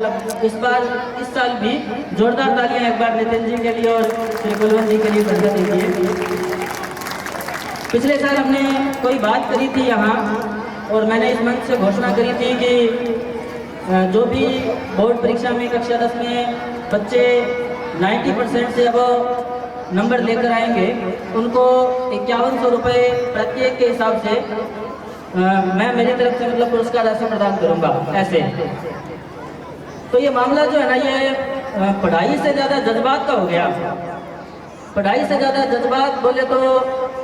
इस साल भी जोरदार तालियां एक बार नितिन जी के लिए और श्री कुलवंत जी के लिए बंधा दीजिए। पिछले साल हमने कोई बात करी थी यहाँ और मैंने इस मंच से घोषणा करी थी कि जो भी बोर्ड परीक्षा में कक्षा 10 में बच्चे 90% से अब नंबर लेकर आएंगे उनको 5100 रुपये प्रत्येक के हिसाब से मैं मेरी तरफ से मतलब पुरस्कार राशि प्रदान करूँगा। ऐसे तो ये मामला जो है ना, ये पढ़ाई से ज़्यादा जज्बात का हो गया। पढ़ाई से ज़्यादा जज्बात बोले तो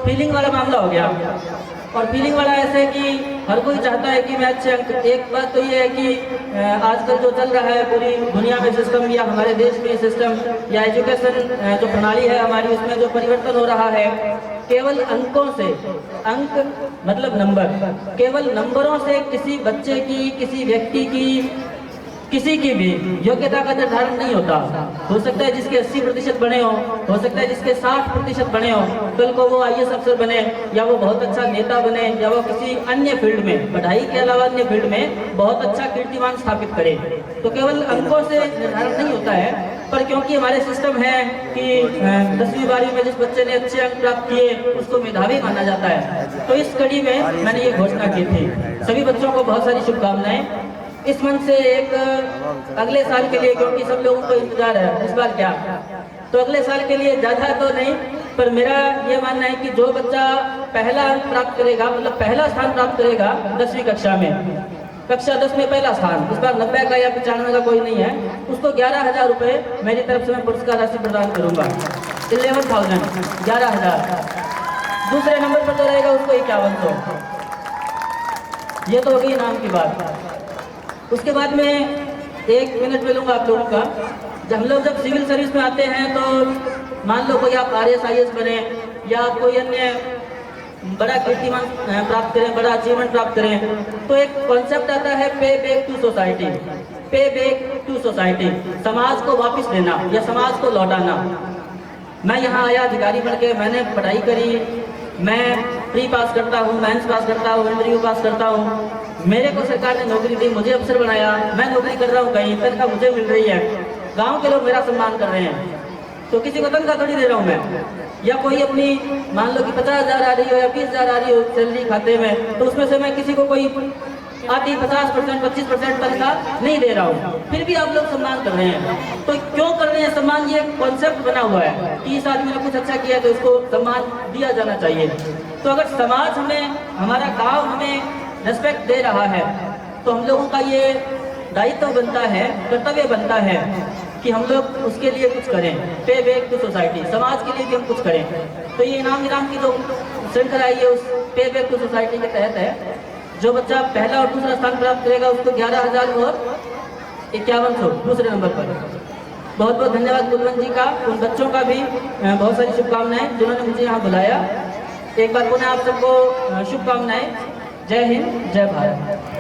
फीलिंग वाला मामला हो गया। और फीलिंग वाला ऐसे कि हर कोई चाहता है कि मैं अच्छे अंक। एक बात तो ये है कि आजकल जो चल रहा है पूरी दुनिया में सिस्टम या हमारे देश में सिस्टम या एजुकेशन जो प्रणाली है हमारी, उसमें जो परिवर्तन हो रहा है केवल अंकों से, अंक मतलब नंबर, केवल नंबरों से किसी बच्चे की, किसी व्यक्ति की, किसी की भी योग्यता का निर्धारण नहीं होता। हो सकता है जिसके 80% बने हो सकता है जिसके 60% बने हो, कल को वो IAS अफसर बने या वो बहुत अच्छा नेता बने या वो किसी अन्य फील्ड में, पढ़ाई के अलावा अन्य फील्ड में बहुत अच्छा कीर्तिमान स्थापित करे। तो केवल अंकों से निर्धारण नहीं होता है, पर क्योंकि हमारे सिस्टम है कि 10वीं 12वीं में जिस बच्चे ने अच्छे अंक प्राप्त किए उसको मेधावी माना जाता है। तो इस कड़ी में मैंने ये घोषणा की थी। सभी बच्चों को बहुत सारी शुभकामनाएं। इस मंच से एक अगले साल के लिए, क्योंकि सब लोगों को इंतजार है इस बार क्या, तो अगले साल के लिए ज़्यादा तो नहीं, पर मेरा ये मानना है कि जो बच्चा पहला अंक प्राप्त करेगा, मतलब पहला स्थान प्राप्त करेगा 10वीं कक्षा में, कक्षा 10 में पहला स्थान, इस बार 90 का या 95 का कोई नहीं है, उसको 11,000 रुपये मेरी तरफ से मैं पुरस्कार राशि प्रदान करूँगा। 11,000। दूसरे नंबर पर जो रहेगा उसको 5100। ये तो होगी इनाम की बात। उसके बाद में 1 मिनट में लूँगा आप लोगों का। जब हम लोग जब सिविल सर्विस में आते हैं तो मान लो कोई आप RS IAS बने या आप कोई अन्य बड़ा कीर्तिमान प्राप्त करें, बड़ा अचीवमेंट प्राप्त करें, तो एक कॉन्सेप्ट आता है पे बैक टू सोसाइटी। पे बैक टू सोसाइटी, समाज को वापस देना या समाज को लौटाना। मैं यहाँ आया अधिकारी बन के, मैंने पढ़ाई करी, मैं प्री पास करता हूँ, मेंस पास करता हूँ, इंटरव्यू पास करता हूँ, मेरे को सरकार ने नौकरी दी, मुझे अफसर बनाया, मैं नौकरी कर रहा हूँ, कहीं तनख्वाह मुझे मिल रही है, गांव के लोग मेरा सम्मान कर रहे हैं, तो किसी को तनख्वाह थोड़ी दे रहा हूँ मैं। या कोई अपनी मान लो कि 50,000 आ रही हो या 20,000 आ रही हो सैलरी खाते में, तो उसमें से मैं किसी को कोई आती 50%, 25% तनख्वाह नहीं दे रहा हूँ, फिर भी आप लोग सम्मान कर रहे हैं। तो क्यों कर रहे हैं सम्मान? ये कॉन्सेप्ट बना हुआ है कि इस आदमी ने कुछ अच्छा किया तो इसको सम्मान दिया जाना चाहिए। तो अगर समाज हमें, हमारा गाँव हमें रेस्पेक्ट दे रहा है तो हम लोगों का ये दायित्व बनता है, कर्तव्य बनता है कि हम लोग उसके लिए कुछ करें। पे बैक टू सोसाइटी, समाज के लिए भी हम कुछ करें। तो ये इनाम की जो श्रृंखला है ये उस पे बैक टू सोसाइटी के तहत है। जो बच्चा पहला और दूसरा स्थान प्राप्त करेगा उसको 11,000 और 5100 दूसरे नंबर पर। बहुत बहुत धन्यवाद कुलवंत जी का, उन बच्चों का भी बहुत सारी शुभकामनाएं जिन्होंने मुझे यहाँ बुलाया। एक बार पुनः आप सबको शुभकामनाएं। जय हिंद, जय भारत।